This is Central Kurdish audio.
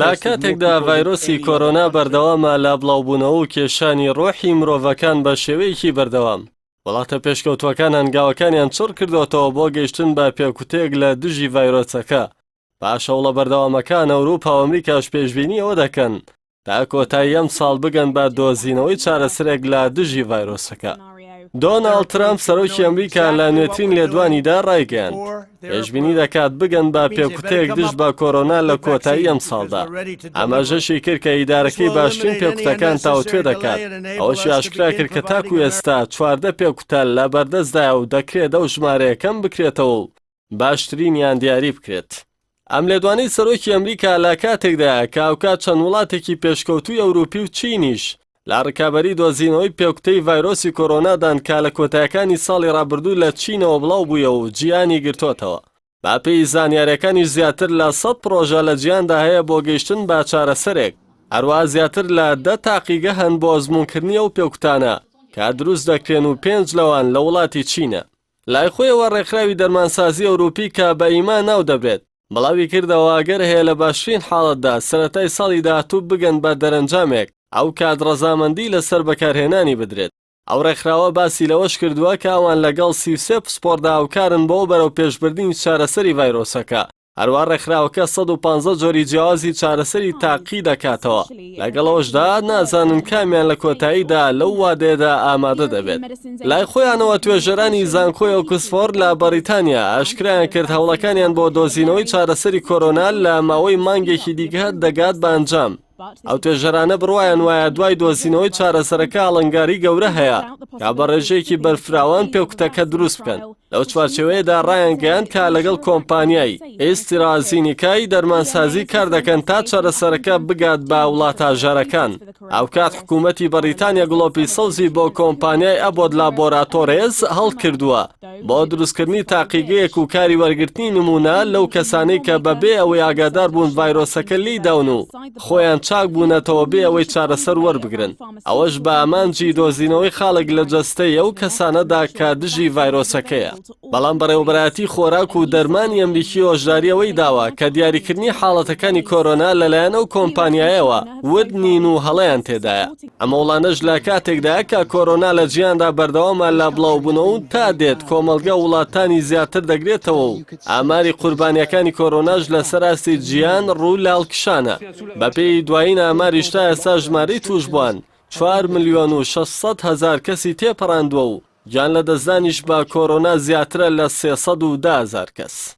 لا کاتێکدا ڤایرۆسی کۆرۆنا بەردەوامە لە بڵاوبوونەوە و کێشانی ڕۆحی مرۆڤەکان بە شێوەیەکی بەردەوام. وڵاتە پێشکەوتوەکان هەنگاوەکانیان چڕ کردوتەوە بۆ گەیشتن بە پێکوتێک لە دژی ڤایرۆسەکە. پاشەو لە بەردەوامەکان ئەوروپا و ئەمریکاش پێشبینی ئەوە دەکەن تا کۆتایی ئەم ساڵ بگەن بە دۆزینەوەی چارەسەرێک لە دژی ڤایرۆسەکە. دۆناڵد ترامپ سەرۆکی ئەمریکا لە نوێترین لێدوانیدا ڕایگەیاند پێشبینی دەکات بگەن بە پێکوتەیەک دژ بە کۆرۆنا لە کۆتایی ئەم ساڵدا. ئاماژەشی کرد کە ئیدارەکەی باشترین پێکوتەکان تاوتوێ دەکات. ئەوەشی ئاشکرا کرد کە تاکو ئێستا 14 پێکوتە لە بەردەستدایە و دەکرێت ئەو ژمارەیەکەم بکرێتەوە و باشترینیان دیاری بکرێت. ئەم لێدوانەی سەرۆکی ئەمریکا لە کاتێکدایە کە ئەوکات چەند وڵاتێکی پێشکەوتووی ئەوروپی و چینیش لە ڕکابەری دۆزینەوەی پێکوتەی ڤایرۆسی کۆرۆنادان کا لە کۆتایەکانی ساڵی ڕابردوو لە چینەوە بڵاو بوویەوە و جیانی گرتوتەوە. باپێی زانیاریەکانی زیاتر لە 100 پرۆژە لە جیاندا هەیە بۆ گەیشتن بە چارەسەرێک. هەروەها زیاتر لە 10 تاقیگە هەن بۆ ئەزموونکردنی ئەو پێکوتانە کە دروست دەکرێن و 5 لەوان لە وڵاتی چینە. لای خۆیەوە ڕێکخراوی دەرمانسازی ئەوروپی کە بە ئیمان ناو دەبرێت بڵاوی کردەوە ئەگەر هەیە لە باشترین حاڵەتدا سەرەتای ساڵی داهاتوو بگەن بە دەرەنجامێک ئەو کات ڕەزامەندی لەسەر بەکارهێنانی بدرێت. ئەو ڕێکخراوە باسی لەوەش کردووە کە ئەوان لەگەڵ 33 پسپۆردا هاوکارن بۆ بەرەو پێشبردننی چارەسەری ڤایرۆسەکە. هەروە ڕێکخراوەکە 150 جۆری جیاوازی چارەسەری تاقی دەکاتەوە. لەگەڵەوەشدا نازانن کامیان لە کۆتاییدا لەو وادەیەدا ئامادە دەبێت. لای خۆیانەوە توێژەرانی زانکۆی ئۆکسفۆرد لە بەریتانیا ئاشکرایان کرد هەوڵەکانیان بۆ دۆزینەوەی چارەسەری کۆرۆنا لە ماوەی مانگێکی دیکە دەگات بە ئەنجام. ئەو توێژەرانە بڕوایان وایە دوای دۆزینەوەی چارەسەرەکە ئاڵنگاری گەورە هەیە کا بە ڕێژەیەکی بەرفراوان پێکوتەکە دروست بکەن. لەو چوارچێوەیەدا ڕایانگەیان کە لەگەڵ کۆمپانیای ئێسترازینیکای دەرمانسازی کار دەکەن تا چارەسەرەکە بگات بە وڵاتاژەرەکان. ئەو کات حکوومەتی بەریتانیا گڵۆپی سەوزی بۆ کۆمپانیای ئەبۆد لابۆراتۆرێز هەڵ کردووە بۆ دروستکردنی تاقیگەیەک و کاری وەرگرتنی نمونە لەو کەسانەی کە بەبێ ئەوەی ئاگادار بوون ڤایرۆسەکە لیداون و خۆیان چاک بوونەتەوە بێ ئەوەی چارەسەر وەربگرن. ئەوەش بە ئامانجی دۆزینەوەی خاڵێک لە جەستەی ئەو کەسانەدا کە دژی ڤایرۆسەکەیە. بەڵام بەڕێوەبەرایەتی خۆراک و دەرمانی ئەمریکی هۆشداریەوەی داوە کە دیاریکردنی حاڵەتەکانی کۆرۆنا لەلایەن ئەو کۆمپانیایەوە ودنین و هەڵەیان تێدایە. ئەمە وڵانەش لە کاتێکدایە کە کۆرۆنا لە جیاندا بەردەوامە لە بڵاوبوونەوە و تا دێت کۆمەڵگە وڵاتانی زیاتر دەگرێتەوە و ئاماری قوربانیەکانی کۆرۆناش لە سەراستی جیان ڕوو لاڵکشانە. بەپێی دوایین ئاماریشتا ئێستا ژمارەی توش بووان 4,600,000 کەسی تێپەڕاندووە و گیان لە دەستدانیش بە کۆرۆنا زیاترە لە 310,000 کەس.